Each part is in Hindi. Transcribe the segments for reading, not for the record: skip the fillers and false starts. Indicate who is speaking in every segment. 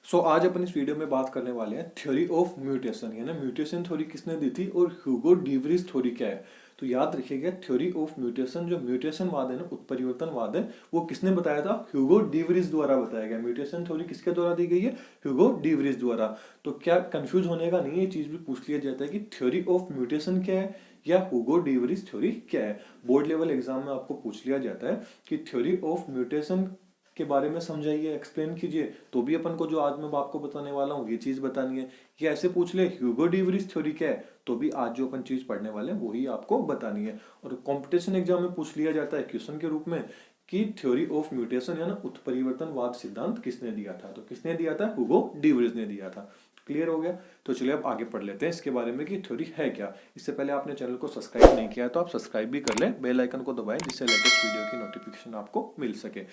Speaker 1: आज अपन इस वीडियो में बात करने वाले हैं थ्योरी ऑफ म्यूटेशन, यानी म्यूटेशन थ्योरी किसने दी थी और ह्यूगो डिवरीज थ्योरी क्या है। तो याद रखिएगा, थ्योरी ऑफ म्यूटेशन, जो म्यूटेशनवाद है ना, उत्परिवर्तनवाद है, वो किसने बताया था? ह्यूगो डिवरीज द्वारा बताया गया। म्यूटेशन थ्योरी किसके द्वारा दी गई है? ह्यूगो डिवरीज द्वारा। तो क्या कंफ्यूज होने का नहीं है, ये चीज भी पूछ लिया जाता है कि थ्योरी ऑफ म्यूटेशन क्या है या ह्यूगो डिवरीज थ्योरी क्या है। बोर्ड लेवल एग्जाम में आपको पूछ लिया जाता है कि थ्योरी ऑफ म्यूटेशन के बारे में समझाइए, एक्सप्लेन कीजिए, तो भी अपन को जो आज मैं आपको बताने वाला हूँ ये चीज बतानी है। या ऐसे पूछ ले ह्यूगो डिवरीज थ्योरी क्या है, तो भी आज जो अपन चीज पढ़ने वाले हैं वही आपको बतानी है। और कंपटीशन एग्जाम में पूछ लिया जाता है क्वेश्चन के रूप में कि थ्योरी ऑफ म्यूटेशन या ना उत्परिवर्तनवाद सिद्धांत किसने दिया था। तो किसने दिया था? ह्यूगो डिवरीज ने दिया था। क्लियर हो गया? तो चलिए अब आगे पढ़ लेते हैं इसके बारे में कि थ्योरी है क्या। इससे पहले आपने चैनल को सब्सक्राइब नहीं किया है तो आप सब्सक्राइब भी कर लें, बेल आइकन को दबाएं जिससे लेटेस्ट वीडियो की नोटिफिकेशन आपको मिल सके।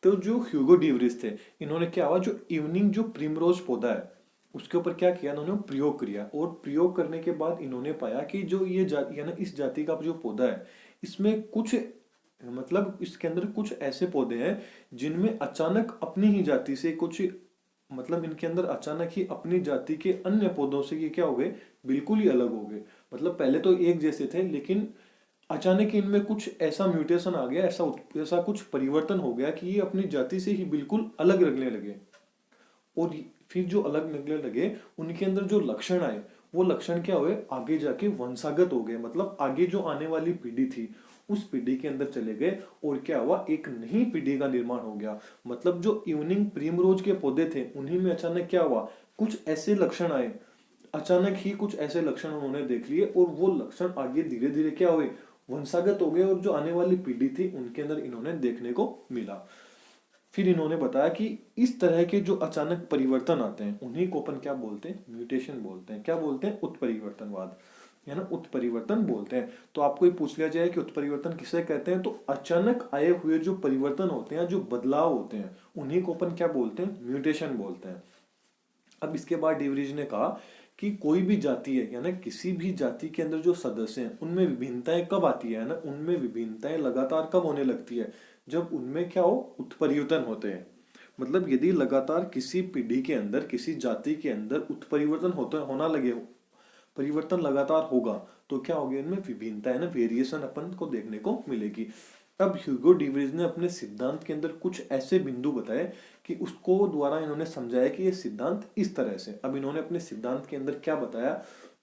Speaker 1: तो जो ह्यूगो डिवरीज थे, इन्होंने क्या हुआ, जो इवनिंग जो प्रिमरोज पौधा है उसके ऊपर क्या किया, इन्होंने प्रयोग किया। और प्रयोग करने के बाद इन्होंने पाया कि जो ये जाति है ना, इस जाति का जो पौधा है, इसमें कुछ मतलब इसके अंदर कुछ ऐसे पौधे हैं जिनमें अचानक अपनी ही जाति से कुछ, मतलब इनके अंदर अचानक ही अपनी जाति के अन्य पौधों से ये क्या हो गए, बिल्कुल ही अलग हो गए। मतलब पहले तो एक जैसे थे, लेकिन अचानक इनमें कुछ ऐसा म्यूटेशन आ गया, ऐसा कुछ परिवर्तन हो गया कि ये अपनी जाति से ही बिल्कुल अलग लगने लगे। और फिर जो अलग लगने लगे, उनके अंदर जो लक्षण आए, वो लक्षण क्या हुए, आगे जाके वंशागत हो गए। मतलब आगे जो आने वाली पीढ़ी थी उस पीढ़ी के अंदर चले गए और क्या हुआ, एक नई पीढ़ी का निर्माण हो गया। मतलब जो इवनिंग प्रिमरोज के पौधे थे उन्हीं में अचानक क्या हुआ, कुछ ऐसे लक्षण आए, अचानक ही कुछ ऐसे लक्षण उन्होंने देख लिए और वो लक्षण आगे धीरे धीरे क्या हुए, वंशागत हो गए। और जो आने वाली पीढ़ी थी उनके अंदर इन्होंने देखने को मिला। फिर इन्होंने बताया कि इस तरह के जो अचानक परिवर्तन आते हैं उन्हीं को अपन क्या बोलते हैं, म्यूटेशन बोलते हैं। क्या बोलते हैं? उत्परिवर्तनवाद, है ना, उत्परिवर्तन बोलते हैं। तो आपको ये पूछ लिया जाए कि उत्परिवर्तन किसे कहते हैं, तो अचानक आए हुए जो परिवर्तन होते हैं, जो बदलाव होते हैं, उन्हीं को अपन क्या बोलते हैं, म्यूटेशन बोलते हैं। अब इसके बाद डिवरीज ने कहा कि कोई भी जाति है, यानी किसी भी जाति के अंदर जो सदस्य हैं उनमें विभिन्नताएं कब आती है ना, उनमें विभिन्नताएं लगातार कब होने लगती है, जब उनमें क्या हो, उत्परिवर्तन होते हैं। मतलब यदि लगातार किसी पीढ़ी के अंदर, किसी जाति के अंदर उत्परिवर्तन होना लगे, परिवर्तन लगातार होगा, तो क्या होगी, इनमें विभिन्नता है ना, वेरिएशन अपन को देखने को मिलेगी। अब ह्यूगो डिवरीज ने अपने सिद्धांत के अंदर कुछ ऐसे बिंदु बताए कि उसको द्वारा इन्होंने समझाया कि ये सिद्धांत इस तरह से। अब इन्होंने अपने सिद्धांत के अंदर क्या बताया,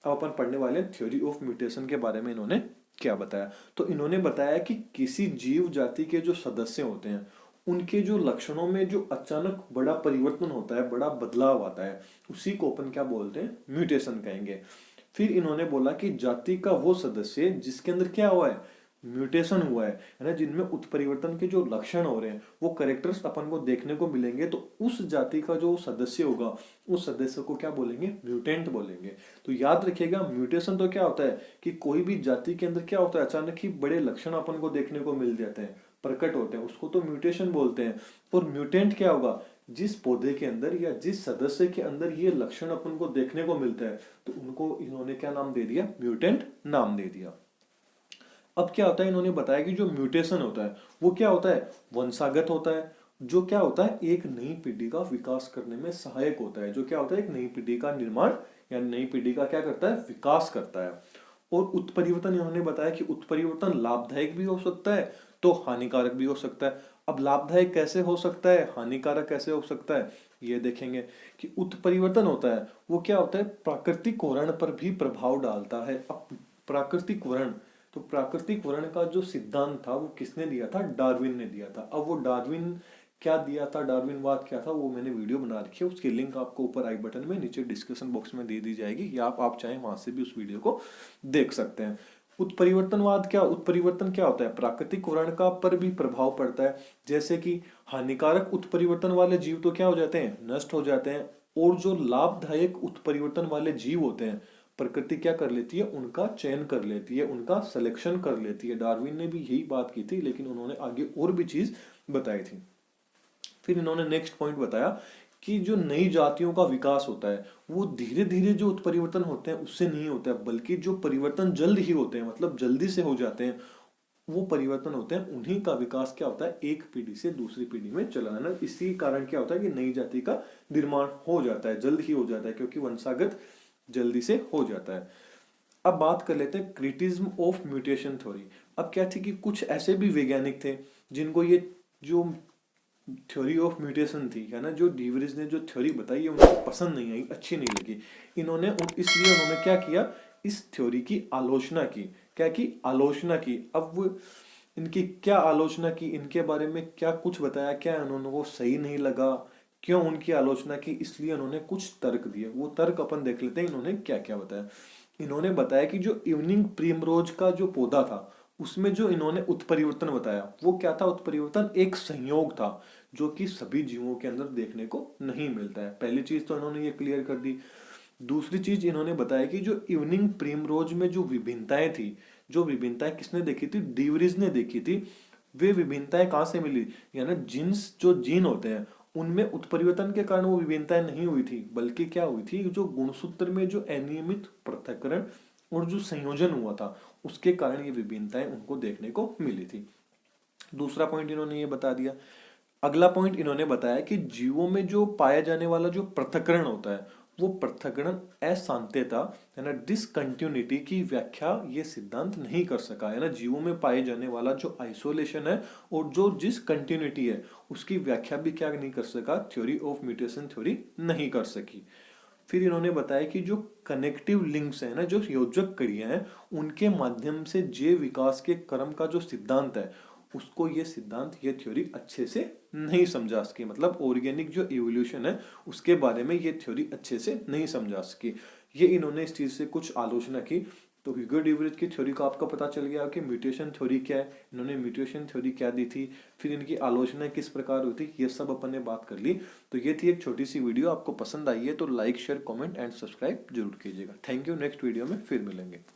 Speaker 1: अब अपन पढ़ने वाले हैं थ्योरी ऑफ म्यूटेशन के बारे में। इन्होंने क्या बताया, तो इन्होंने बताया कि किसी जीव जाति के जो सदस्य होते हैं उनके जो लक्षणों में जो अचानक बड़ा परिवर्तन होता है, बड़ा बदलाव आता है, उसी को अपन क्या बोलते हैं, म्यूटेशन कहेंगे। फिर इन्होंने बोला कि जाति का वो सदस्य जिसके अंदर क्या हुआ है, म्यूटेशन हुआ है ना, जिनमें उत्परिवर्तन के जो लक्षण हो रहे हैं, वो कैरेक्टर्स अपन को देखने को मिलेंगे, तो उस जाति का जो सदस्य होगा उस सदस्य को क्या बोलेंगे, म्यूटेंट बोलेंगे। तो याद रखिएगा, म्यूटेशन तो क्या होता है कि कोई भी जाति के अंदर क्या होता है, अचानक ही बड़े लक्षण अपन को देखने को मिल जाते हैं, प्रकट होते हैं, उसको तो म्यूटेशन बोलते हैं। और म्यूटेंट क्या होगा, जिस पौधे के अंदर या जिस सदस्य के अंदर ये लक्षण अपन को देखने को मिलता है, तो उनको इन्होंने क्या नाम दे दिया, म्यूटेंट नाम दे दिया। अब क्या होता है, इन्होंने बताया कि जो म्यूटेशन होता है वो क्या होता है, वंशागत होता है, जो क्या होता है, एक नई पीढ़ी का विकास करने में सहायक होता है। जो क्या होता है, एक नई पीढ़ी का निर्माण या नई पीढ़ी का क्या करता है, विकास करता है। और उत्परिवर्तन इन्होंने बताया कि उत्परिवर्तन लाभदायक भी हो सकता है तो हानिकारक भी हो सकता है। अब लाभदायक कैसे हो सकता है, हानिकारक कैसे हो सकता है, ये देखेंगे कि उत्परिवर्तन होता है वो क्या होता है, प्राकृतिक वर्ण पर भी प्रभाव डालता है। अब प्राकृतिक वर्ण, तो प्राकृतिक वर्ण का जो सिद्धांत था वो किसने दिया था, डार्विन ने दिया था। अब वो डार्विन क्या दिया था, डार्विनवाद क्या था, वो मैंने वीडियो बना रखी है, उसकी लिंक आपको ऊपर आई बटन में, नीचे डिस्क्रिप्शन बॉक्स में दे दी जाएगी, या आप चाहें वहां से भी उस वीडियो को देख सकते हैं। उत्परिवर्तनवाद क्या, उत्परिवर्तन क्या होता है, प्राकृतिक वर्ण का पर भी प्रभाव पड़ता है। जैसे कि हानिकारक उत्परिवर्तन वाले जीव तो क्या हो जाते हैं, नष्ट हो जाते हैं। और जो लाभदायक उत्परिवर्तन वाले जीव होते हैं, प्रकृति क्या कर लेती है, उनका चयन कर लेती है, उनका सिलेक्शन कर लेती है। डार्विन ने भी यही बात की थी, लेकिन उन्होंने आगे और भी चीज बताई थी। फिर इन्होंने नेक्स्ट पॉइंट बताया कि जो नई जातियों का विकास होता है वो धीरे धीरे जो उत्परिवर्तन होते हैं उससे नहीं होता है, बल्कि जो परिवर्तन जल्द ही होते हैं, मतलब जल्दी से हो जाते हैं, वो परिवर्तन होते हैं, उन्हीं का विकास क्या होता है, एक पीढ़ी से दूसरी पीढ़ी में चला आना। इसी कारण क्या होता है कि नई जाति का निर्माण हो जाता है, जल्द ही हो जाता है, क्योंकि वंशागत जल्दी से हो जाता है। अब बात कर लेते हैं क्रिटिज्म ऑफ म्यूटेशन थ्योरी। अब क्या थी कि कुछ ऐसे भी वैज्ञानिक थे जिनको ये जो थ्योरी ऑफ म्यूटेशन थी, है ना, जो डीवरीज ने जो थ्योरी बताई है उनको पसंद नहीं आई, अच्छी नहीं लगी। इसलिए उन्होंने क्या किया, इस थ्योरी की आलोचना की। क्या की आलोचना की। अब वो इनकी क्या आलोचना की, इनके बारे में क्या कुछ बताया, क्या उन्होंने को सही नहीं लगा, क्यों उनकी आलोचना की, इसलिए उन्होंने कुछ तर्क दिए। वो तर्क अपन देख लेते हैं इन्होंने क्या क्या बताया। इन्होंने बताया कि जो इवनिंग प्रीमरोज का जो पौधा था उसमें जो इन्होंने उत्परिवर्तन बताया वो क्या था, उत्परिवर्तन एक संयोग था जो कि सभी जीवों के अंदर देखने को नहीं मिलता है। पहली चीज तो इन्होंने ये क्लियर कर दी। दूसरी चीज इन्होंने बताया कि जो इवनिंग प्रीमरोज में जो विभिन्नताएं थी, जो विभिन्नताएं किसने देखी थी, डीवरीज ने देखी थी। वे विभिन्नताएं कहां से मिली, यानी जीन्स जो जीन होते हैं उनमें उत्परिवर्तन के कारण वो विभिन्नताएं नहीं हुई थी, बल्कि क्या हुई थी, जो गुणसूत्र में जो अनियमित पृथक्करण और जो संयोजन हुआ था उसके कारण ये विभिन्नताएं उनको देखने को मिली थी। दूसरा पॉइंट इन्होंने ये बता दिया। अगला पॉइंट इन्होंने बताया कि जीवों में जो पाया जाने वाला जो पृथक्करण होता है वो पृथक्करण अशांतता है ना, डिसकंटिन्यूटी की व्याख्या ये सिद्धांत नहीं कर सका, है ना। जीवों में पाए जाने वाला जो आइसोलेशन है और जो डिसकंटिन्यूटी है उसकी व्याख्या भी क्या नहीं कर सका, थ्योरी ऑफ म्यूटेशन थ्योरी नहीं कर सकी। फिर इन्होंने बताया कि जो कनेक्टिव लिंक्स है ना, जो योजक कड़ियां हैं उनके माध्यम से जैव विकास के क्रम का जो सिद्धांत है उसको ये सिद्धांत, ये थ्योरी अच्छे से नहीं समझा सकी। मतलब ऑर्गेनिक जो इवोल्यूशन है उसके बारे में ये थ्योरी अच्छे से नहीं समझा सकी। ये इन्होंने इस चीज से कुछ आलोचना की। तो ह्यूगो डीवरीज की थ्योरी का आपको पता चल गया कि म्यूटेशन थ्योरी क्या है, इन्होंने म्यूटेशन थ्योरी क्या दी थी, फिर इनकी आलोचना किस प्रकार हुई थी, ये सब अपन ने बात कर ली। तो ये थी एक छोटी सी वीडियो, आपको पसंद आई है तो like share comment and subscribe जरूर कीजिएगा। थैंक यू, नेक्स्ट वीडियो में फिर मिलेंगे।